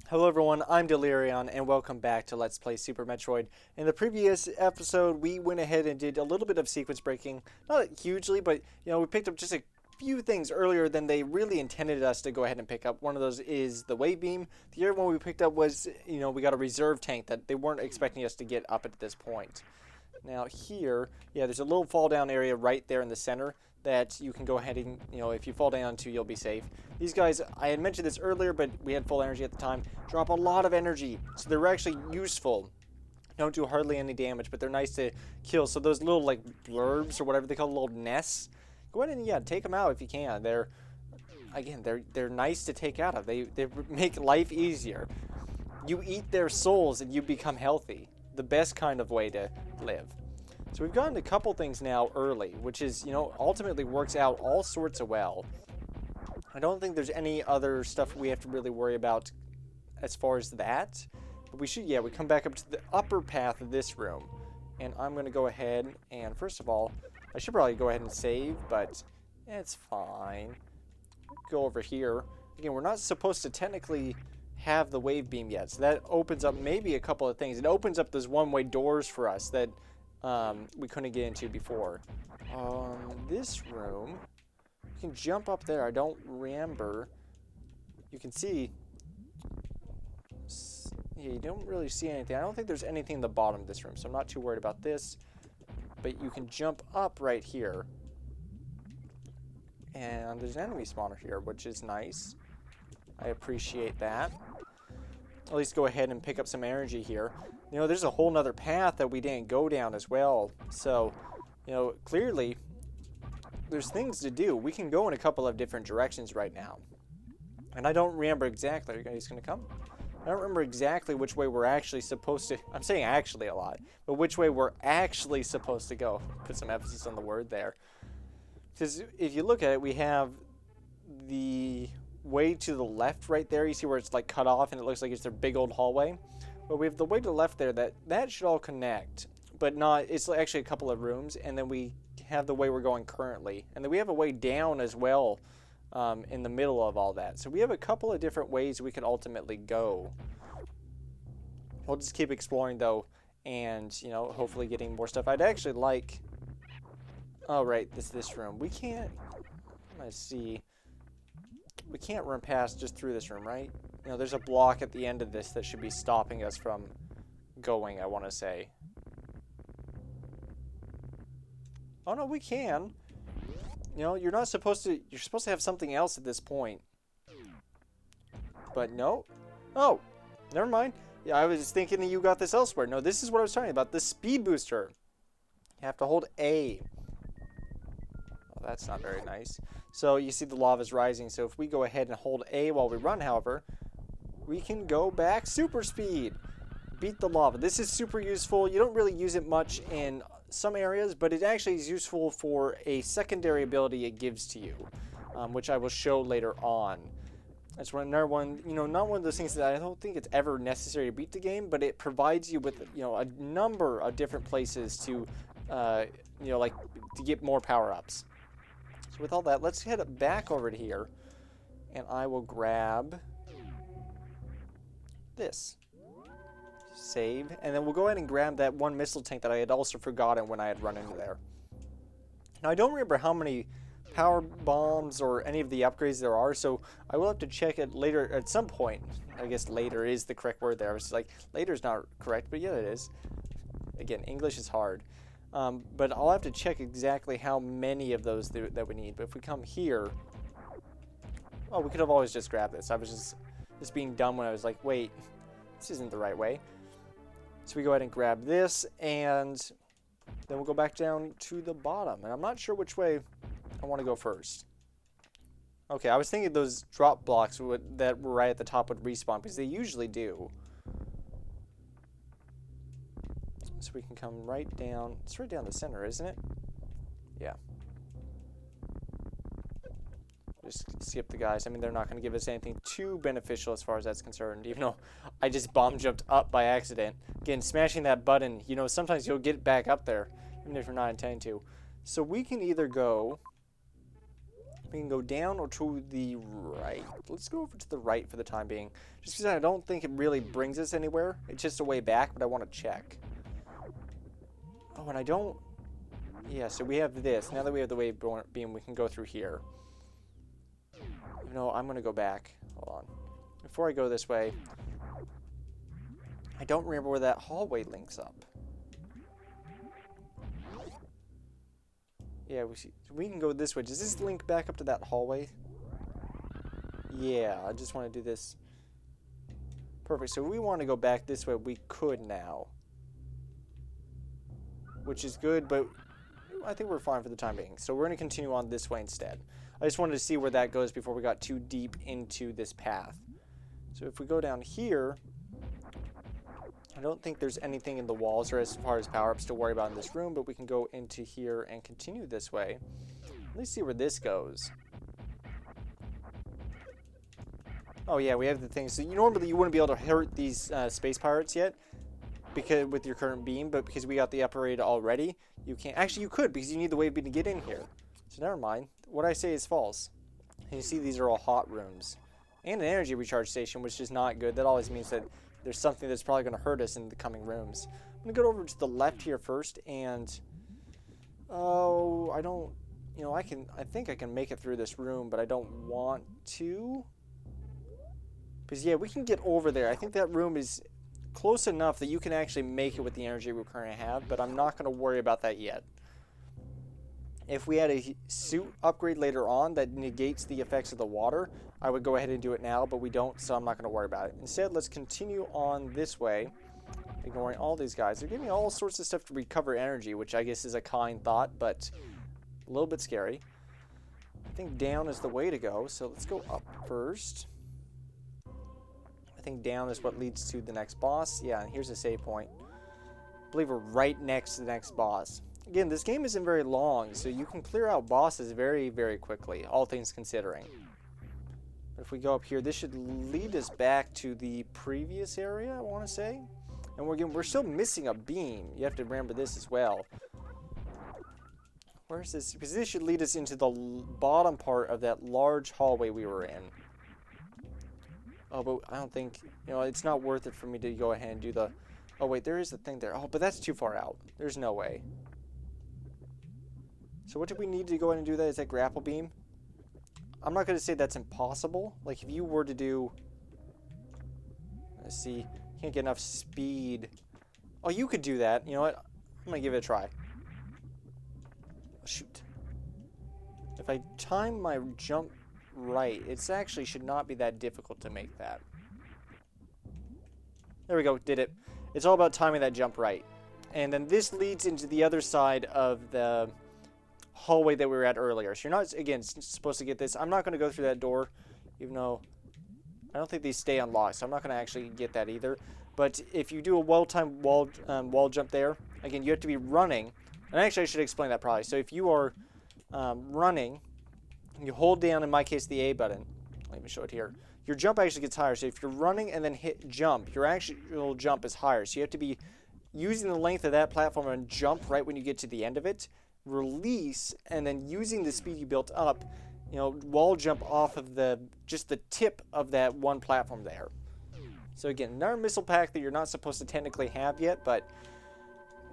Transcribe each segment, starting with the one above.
Hello everyone, I'm Dellierian, and welcome back to Let's Play Super Metroid. In the previous episode, we went ahead and did a little bit of sequence breaking. Not hugely, but we picked up just a few things earlier than they really intended us to go ahead and pick up. One of those is the wave beam. The other one we picked up was, we got a reserve tank that they weren't expecting us to get up at this point. Now here, there's a little fall down area right there in the center that you can go ahead and, if you fall down to, you'll be safe. These guys, I had mentioned this earlier, but we had full energy at the time, drop a lot of energy. So they're actually useful. Don't do hardly any damage, but they're nice to kill. So those little, like, blurbs or whatever they call little nests, go ahead and, take them out if you can. They're nice to take out of. They make life easier. You eat their souls and you become healthy. The best kind of way to live. So we've gotten a couple things now early, which is, ultimately works out all sorts of well. I don't think there's any other stuff we have to really worry about as far as that. But we should, we come back up to the upper path of this room. And I'm going to go ahead and, first of all, I should probably go ahead and save, but it's fine. Go over here. Again, we're not supposed to technically have the wave beam yet, so that opens up maybe a couple of things. It opens up those one-way doors for us that we couldn't get into before. This room, you can jump up there. I don't remember. You can see. Yeah, you don't really see anything. I don't think there's anything in the bottom of this room, so I'm not too worried about this. But you can jump up right here. And there's an enemy spawner here, which is nice. I appreciate that. At least go ahead and pick up some energy here. There's a whole nother path that we didn't go down as well. So, clearly, there's things to do. We can go in a couple of different directions right now. And I don't remember exactly. Are you guys going to come? I don't remember exactly which way we're actually supposed to... I'm saying actually a lot. But which way we're actually supposed to go. Put some emphasis on the word there. Because if you look at it, we have the way to the left right there. You see where it's like cut off and it looks like it's a big old hallway. But we have the way to the left there that should all connect, but not. It's actually a couple of rooms, and then we have the way we're going currently, and then we have a way down as well in the middle of all that. So we have a couple of different ways we could ultimately go. We'll just keep exploring though, and hopefully getting more stuff. I'd actually like. Oh right, this room. We can't. Let's see. We can't run past just through this room, right? There's a block at the end of this that should be stopping us from going, I want to say. Oh, no, we can. You're not supposed to... You're supposed to have something else at this point. But no. Oh, never mind. Yeah, I was thinking that you got this elsewhere. No, this is what I was talking about. The speed booster. You have to hold A. Oh, that's not very nice. So you see the lava's rising. So if we go ahead and hold A while we run, however, we can go back super speed. Beat the lava. This is super useful. You don't really use it much in some areas, but it actually is useful for a secondary ability it gives to you, which I will show later on. That's another one, not one of those things that I don't think it's ever necessary to beat the game, but it provides you with, a number of different places to, like to get more power-ups. So with all that, let's head back over to here, and I will grab this. Save, and then we'll go ahead and grab that one missile tank that I had also forgotten when I had run into there. Now, I don't remember how many power bombs or any of the upgrades there are, so I will have to check it later at some point. I guess later is the correct word there. I was like, later is not correct, but yeah, it is. Again, English is hard. But I'll have to check exactly how many of those that we need. But if we come here... Oh, we could have always just grabbed this. I was just being dumb when I was like, wait, this isn't the right way. So we go ahead and grab this, and then we'll go back down to the bottom. And I'm not sure which way I want to go first. Okay, I was thinking those drop blocks that were right at the top would respawn, because they usually do. So we can come right down. It's right down the center, isn't it? Yeah. Just skip the guys. I mean, they're not going to give us anything too beneficial as far as that's concerned, even though I just bomb jumped up by accident. Again, smashing that button, sometimes you'll get back up there, even if you're not intending to. So we can either go We can go down or to the right. Let's go over to the right for the time being. Just because I don't think it really brings us anywhere. It's just a way back, but I want to check. Oh, and I don't... Yeah, so we have this. Now that we have the wave beam, we can go through here. No, I'm going to go back. Hold on. Before I go this way, I don't remember where that hallway links up. Yeah, we can go this way. Does this link back up to that hallway? Yeah, I just want to do this. Perfect. So if we want to go back this way, we could now. Which is good, but I think we're fine for the time being. So we're going to continue on this way instead. I just wanted to see where that goes before we got too deep into this path. So if we go down here, I don't think there's anything in the walls or as far as power-ups to worry about in this room, but we can go into here and continue this way. Let's see where this goes. Oh yeah, we have the thing. So normally you wouldn't be able to hurt these space pirates yet because with your current beam, but because we got the upgrade already, you can't. Actually, you could because you need the wave beam to get in here. So never mind. What I say is false. And you see these are all hot rooms. And an energy recharge station, which is not good. That always means that there's something that's probably going to hurt us in the coming rooms. I'm going to go over to the left here first, and... Oh, I don't... You know, I think I can make it through this room, but I don't want to. Because, yeah, we can get over there. I think that room is close enough that you can actually make it with the energy we currently have, but I'm not going to worry about that yet. If we had a suit upgrade later on that negates the effects of the water, I would go ahead and do it now, but we don't, so I'm not going to worry about it. Instead, let's continue on this way, ignoring all these guys. They're giving me all sorts of stuff to recover energy, which I guess is a kind thought, but a little bit scary. I think down is the way to go, so let's go up first. I think down is what leads to the next boss. Yeah, and here's a save point. I believe we're right next to the next boss. Again, this game isn't very long, so you can clear out bosses very, very quickly, all things considering. But if we go up here, this should lead us back to the previous area, I want to say. And we're still missing a beam. You have to remember this as well. Where is this? Because this should lead us into the bottom part of that large hallway we were in. Oh, but I don't think, you know, it's not worth it for me to go ahead and do the... Oh, wait, there is a thing there. Oh, but that's too far out. There's no way. So what do we need to go ahead and do that? Is that grapple beam? I'm not going to say that's impossible. Like, if you were to do... Let's see. Can't get enough speed. Oh, you could do that. You know what? I'm going to give it a try. Shoot. If I time my jump right, it actually should not be that difficult to make that. There we go. Did it. It's all about timing that jump right. And then this leads into the other side of the hallway that we were at earlier. So you're not, again, supposed to get this. I'm not going to go through that door, even though I don't think these stay unlocked, so I'm not going to actually get that either. But if you do a well-timed wall jump there, again, you have to be running. And actually, I should explain that probably. So if you are running, you hold down, in my case, the A button. Let me show it here. Your jump actually gets higher. So if you're running and then hit jump, your actual jump is higher. So you have to be using the length of that platform and jump right when you get to the end of it. Release, and then using the speed you built up, you know, wall jump off of just the tip of that one platform there. So again, another missile pack that you're not supposed to technically have yet, but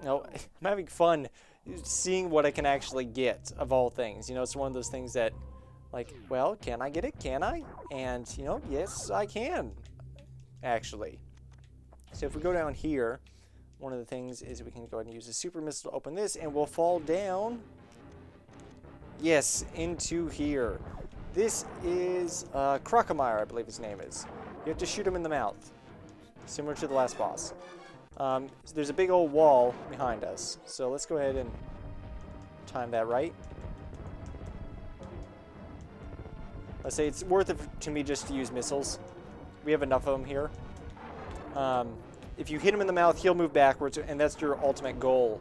you know, I'm having fun seeing what I can actually get of all things. You know, it's one of those things that, like, well, can I get it? Can I? And you know, yes, I can, actually. So if we go down here, one of the things is we can go ahead and use a super missile to open this, and we'll fall down. Yes, into here. This is Crocomire, I believe his name is. You have to shoot him in the mouth, similar to the last boss. So there's a big old wall behind us, so let's go ahead and time that right. Let's say it's worth it to me just to use missiles. We have enough of them here. If you hit him in the mouth, he'll move backwards, and that's your ultimate goal,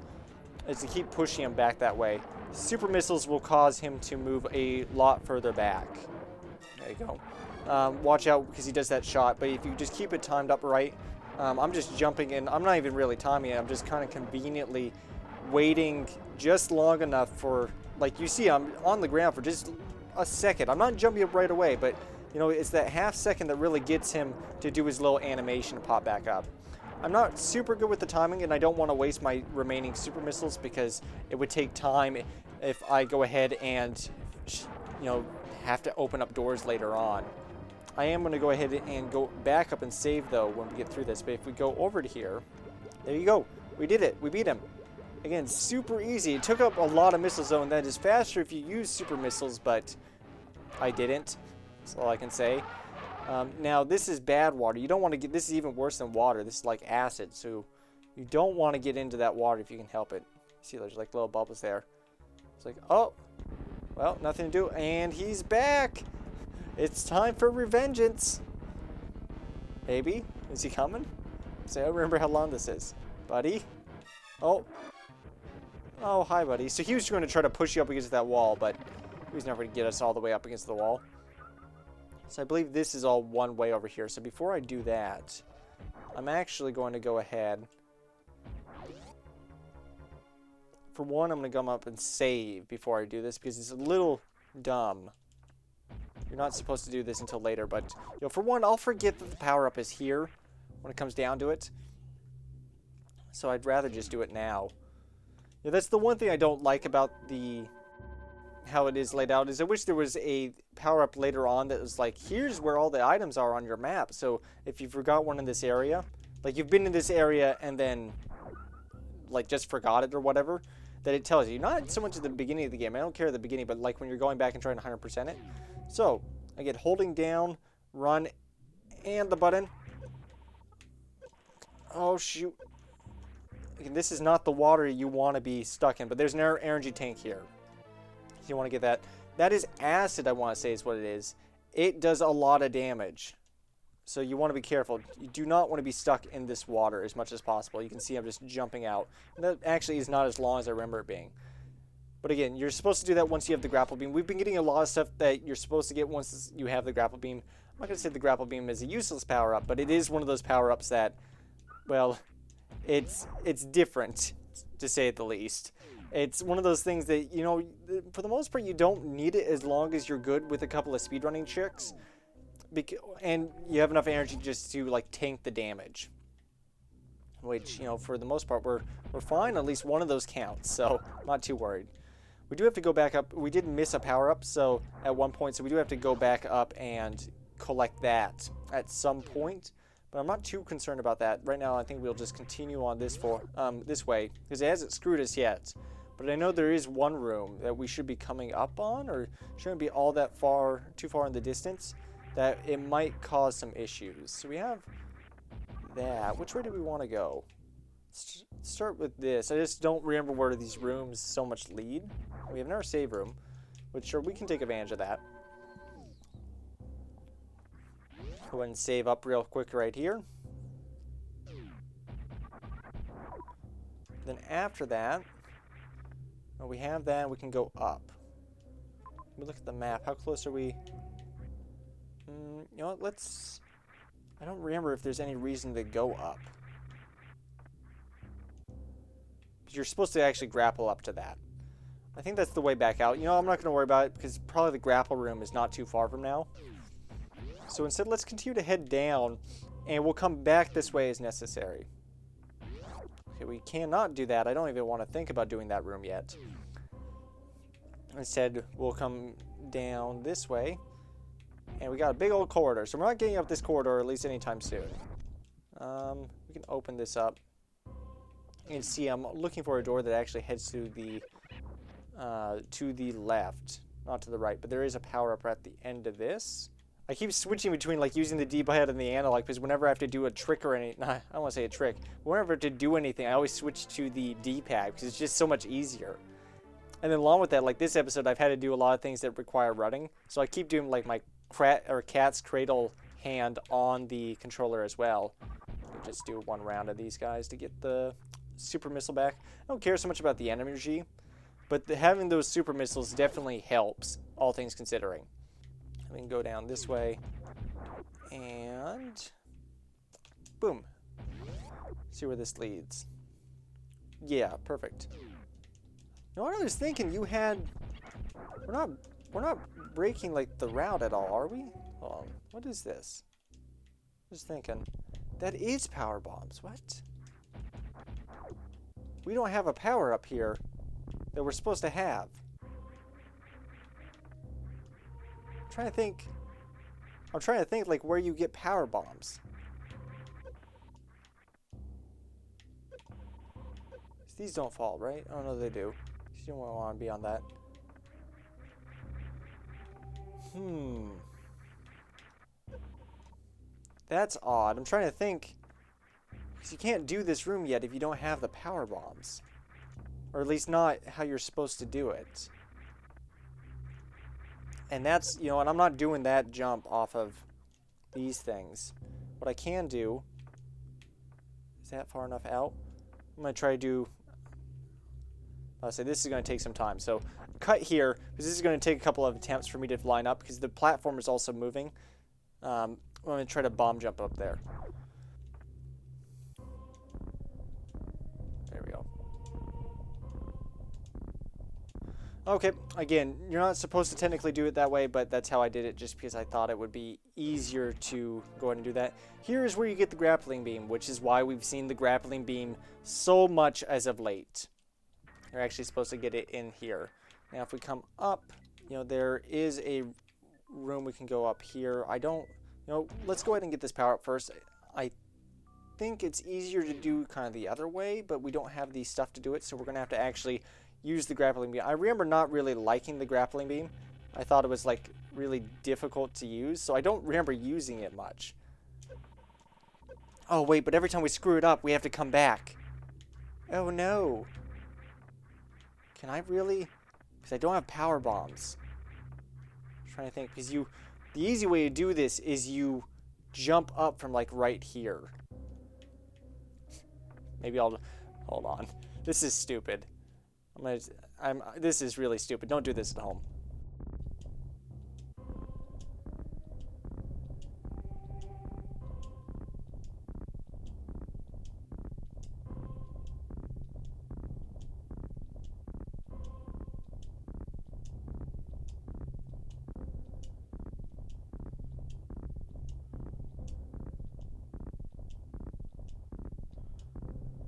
is to keep pushing him back that way. Super missiles will cause him to move a lot further back. There you go. Watch out, because he does that shot, but if you just keep it timed up right, I'm just jumping in. I'm not even really timing it. I'm just kind of conveniently waiting just long enough for, like you see, I'm on the ground for just a second. I'm not jumping up right away, but, you know, it's that half second that really gets him to do his little animation to pop back up. I'm not super good with the timing, and I don't want to waste my remaining super missiles because it would take time if I go ahead and, you know, have to open up doors later on. I am going to go ahead and go back up and save, though, when we get through this. But if we go over to here, there you go. We did it. We beat him. Again, super easy. It took up a lot of missiles, though, and that is faster if you use super missiles, but I didn't. That's all I can say. Now, this is bad water. You don't want to get... This is even worse than water. This is like acid, so you don't want to get into that water if you can help it. See, there's like little bubbles there. It's like, oh, well, nothing to do. And he's back. It's time for revengeance. Maybe. Is he coming? So I don't remember how long this is. Buddy? Oh. Oh, hi, buddy. So he was going to try to push you up against that wall, but he was never going to get us all the way up against the wall. So I believe this is all one way over here. So before I do that, I'm actually going to go ahead. For one, I'm going to come up and save before I do this because it's a little dumb. You're not supposed to do this until later, but, you know, for one, I'll forget that the power-up is here when it comes down to it. So I'd rather just do it now. Yeah, that's the one thing I don't like about how it is laid out, is I wish there was a power-up later on that was like, here's where all the items are on your map. So if you forgot one in this area, like you've been in this area and then like just forgot it or whatever, that it tells you. Not so much at the beginning of the game. I don't care at the beginning, but like when you're going back and trying to 100% it. So, again, holding down, run, and the button. Oh, shoot. This is not the water you want to be stuck in, but there's an energy tank here. So you want to get that. That is acid, I want to say is what it is. It does a lot of damage. So you want to be careful. You do not want to be stuck in this water as much as possible. You can see I'm just jumping out. And that actually is not as long as I remember it being. But again, you're supposed to do that once you have the grapple beam. We've been getting a lot of stuff that you're supposed to get once you have the grapple beam. I'm not going to say the grapple beam is a useless power-up, but it is one of those power-ups that, well, it's different, to say the least. It's one of those things that, you know, for the most part, you don't need it as long as you're good with a couple of speedrunning tricks. And you have enough energy just to, like, tank the damage. Which, you know, for the most part, we're fine. At least one of those counts, so I'm not too worried. We do have to go back up. We did miss a power-up, so at one point, so we do have to go back up and collect that at some point. But I'm not too concerned about that. Right now, I think we'll just continue on this way, because it hasn't screwed us yet. But I know there is one room that we should be coming up on, or shouldn't be all that too far in the distance, that it might cause some issues. So we have that. Which way do we want to go? Let's start with this. I just don't remember where these rooms so much lead. We have another save room, which sure, we can take advantage of that. Go ahead and save up real quick right here. Then after that, well, we have that, we can go up. Let me look at the map. How close are we? You know what, let's... I don't remember if there's any reason to go up. You're supposed to actually grapple up to that. I think that's the way back out. You know, I'm not going to worry about it because probably the grapple room is not too far from now. So instead, let's continue to head down, and we'll come back this way as necessary. Okay, we cannot do that. I don't even want to think about doing that room yet. Instead, we'll come down this way, and we got a big old corridor. So we're not getting up this corridor, at least anytime soon. We can open this up. You can see I'm looking for a door that actually heads to the left, not to the right. But there is a power-up at the end of this. I keep switching between like using the D-pad and the analog because whenever I have to do a trick or anything, I don't want to say a trick. Whenever I have to do anything, I always switch to the D-pad because it's just so much easier. And then along with that, like this episode, I've had to do a lot of things that require running. So I keep doing like my cat's cradle hand on the controller as well. Just do one round of these guys to get the super missile back. I don't care so much about the energy, but having those super missiles definitely helps, all things considering. We can go down this way, and boom. See where this leads. Yeah, perfect. You know what I was thinking? We're not We're not breaking, like, the route at all, are we? Hold on. What is this? Just thinking. That is power bombs. What? We don't have a power up here that we're supposed to have. I'm trying to think, like, where you get power bombs. These don't fall, right? Oh, no, they do. You don't want to be on that. That's odd. I'm trying to think. Because you can't do this room yet if you don't have the power bombs. Or at least not how you're supposed to do it. And that's, you know, and I'm not doing that jump off of these things. What I can do... Is that far enough out? I'm going to try to do... I'll say this is going to take some time. So cut here, because this is going to take a couple of attempts for me to line up, because the platform is also moving. I'm going to try to bomb jump up there. There we go. Okay, again, you're not supposed to technically do it that way, but that's how I did it, just because I thought it would be easier to go ahead and do that. Here's where you get the grappling beam, which is why we've seen the grappling beam so much as of late. You're actually supposed to get it in here. Now, if we come up, you know, there is a room we can go up here. I don't, you know, let's go ahead and get this power up first. I think it's easier to do kind of the other way, but we don't have the stuff to do it, so we're going to have to actually use the grappling beam. I remember not really liking the grappling beam. I thought it was, like, really difficult to use, so I don't remember using it much. Oh, wait, but every time we screw it up, we have to come back. Oh, no. Can I really? Because I don't have power bombs. I'm trying to think, because the easy way to do this is you jump up from, like, right here. Maybe I'll, hold on. This is stupid. This is really stupid. Don't do this at home.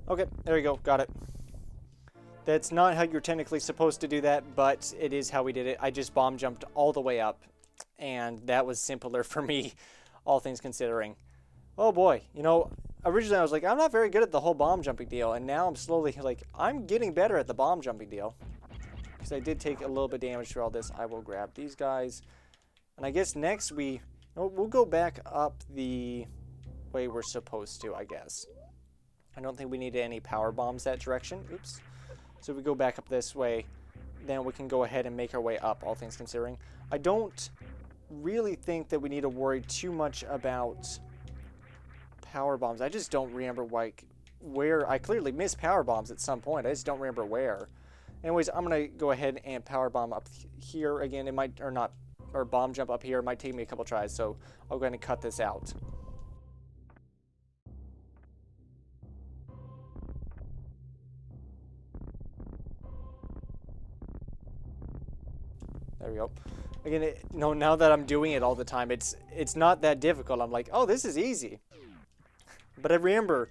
Okay, there you go. Got it. That's not how you're technically supposed to do that, but it is how we did it. I just bomb jumped all the way up, and that was simpler for me, all things considering. Oh boy, you know, originally I was like, I'm not very good at the whole bomb jumping deal, and now I'm slowly like, I'm getting better at the bomb jumping deal. Because I did take a little bit of damage through all this. I will grab these guys. And I guess next we'll go back up the way we're supposed to, I guess. I don't think we need any power bombs that direction. Oops. So if we go back up this way, then we can go ahead and make our way up, all things considering. I don't really think that we need to worry too much about power bombs. I just don't remember, like, where. I clearly missed power bombs at some point. I just don't remember where. Anyways, I'm going to go ahead and power bomb up here again. It might, or bomb jump up here. It might take me a couple tries, so I'll go ahead and cut this out. There we go. Again, now that I'm doing it all the time, it's not that difficult. I'm like, oh, this is easy. But I remember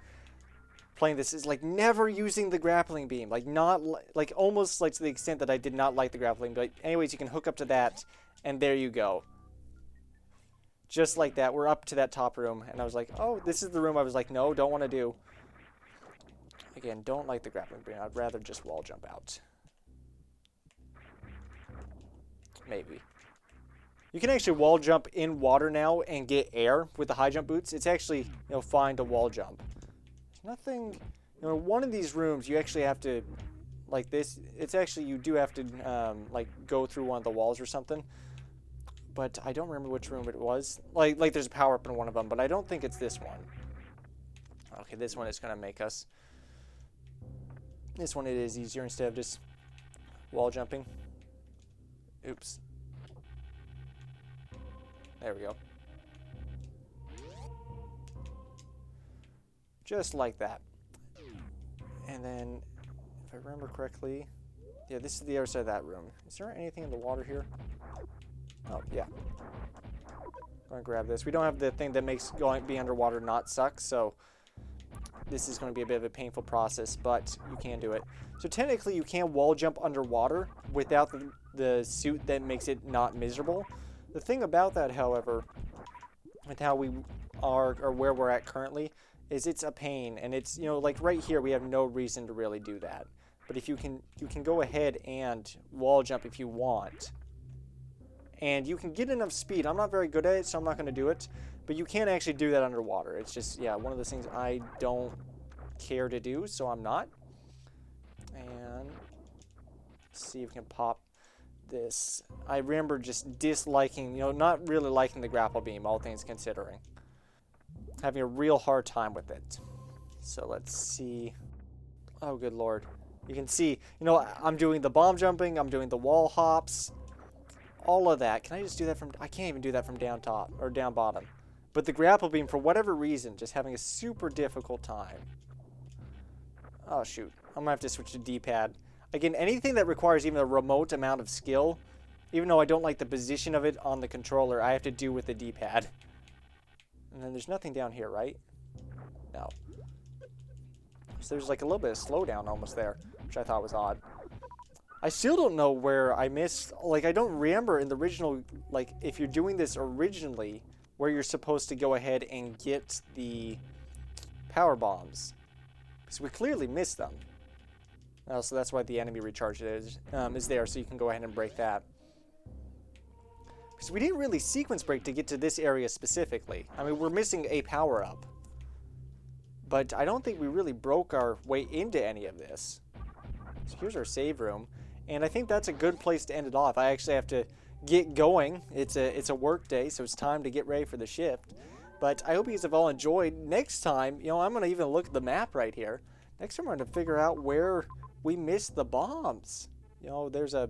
playing this is like never using the grappling beam, like not like almost like to the extent that I did not like the grappling. But anyways, you can hook up to that, and there you go. Just like that, we're up to that top room, and I was like, oh, this is the room I was like, no, don't want to do. Again, don't like the grappling beam. I'd rather just wall jump out. Maybe. You can actually wall jump in water now and get air with the high jump boots. It's actually, you know, fine to wall jump. There's nothing, you know, one of these rooms you actually have to, like this, it's actually, you do have to, like, go through one of the walls or something. But I don't remember which room it was. Like there's a power up in one of them, but I don't think it's this one. Okay, this one is going to make us. This one it is easier instead of just wall jumping. Oops. There we go. Just like that. And then, if I remember correctly, yeah, this is the other side of that room. Is there anything in the water here? Oh, yeah. I'm gonna grab this. We don't have the thing that makes being underwater not suck, so this is going to be a bit of a painful process, but you can do it. So technically, you can wall jump underwater without the suit that makes it not miserable. The thing about that, however, with how we are, or where we're at currently, is it's a pain, and it's, you know, like right here, we have no reason to really do that. But if you can go ahead and wall jump if you want. And you can get enough speed. I'm not very good at it, so I'm not going to do it. But you can actually do that underwater. It's just, yeah, one of those things I don't care to do, so I'm not. And let's see if we can pop this. I remember just disliking, you know, not really liking the grapple beam, all things considering. Having a real hard time with it. So let's see. Oh, good lord. You can see, you know, I'm doing the bomb jumping, I'm doing the wall hops. All of that. Can I just do that from... I can't even do that from down top, or down bottom. But the grapple beam, for whatever reason, just having a super difficult time. Oh, shoot. I'm going to have to switch to D-pad. Again, anything that requires even a remote amount of skill, even though I don't like the position of it on the controller, I have to do with the D-pad. And then there's nothing down here, right? No. So there's like a little bit of slowdown almost there, which I thought was odd. I still don't know where I missed, like I don't remember in the original, like if you're doing this originally, where you're supposed to go ahead and get the power bombs. Because we clearly missed them. So that's why the enemy recharge is there, so you can go ahead and break that. Because we didn't really sequence break to get to this area specifically. I mean, we're missing a power-up. But I don't think we really broke our way into any of this. So here's our save room. And I think that's a good place to end it off. I actually have to get going. It's a work day, so it's time to get ready for the shift. But I hope you guys have all enjoyed. Next time, you know, I'm going to even look at the map right here. Next time we're going to figure out where we missed the bombs. You know, there's a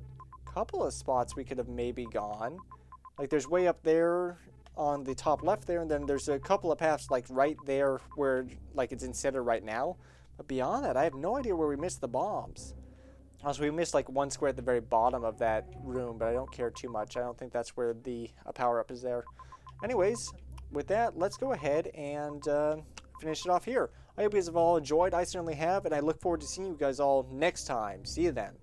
couple of spots we could have maybe gone. Like there's way up there on the top left there, and then there's a couple of paths like right there where like it's in center right now. But beyond that, I have no idea where we missed the bombs. Also, we missed like one square at the very bottom of that room, but I don't care too much. I don't think that's where the power-up is there. Anyways, with that, let's go ahead and finish it off here. I hope you guys have all enjoyed. I certainly have, and I look forward to seeing you guys all next time. See you then.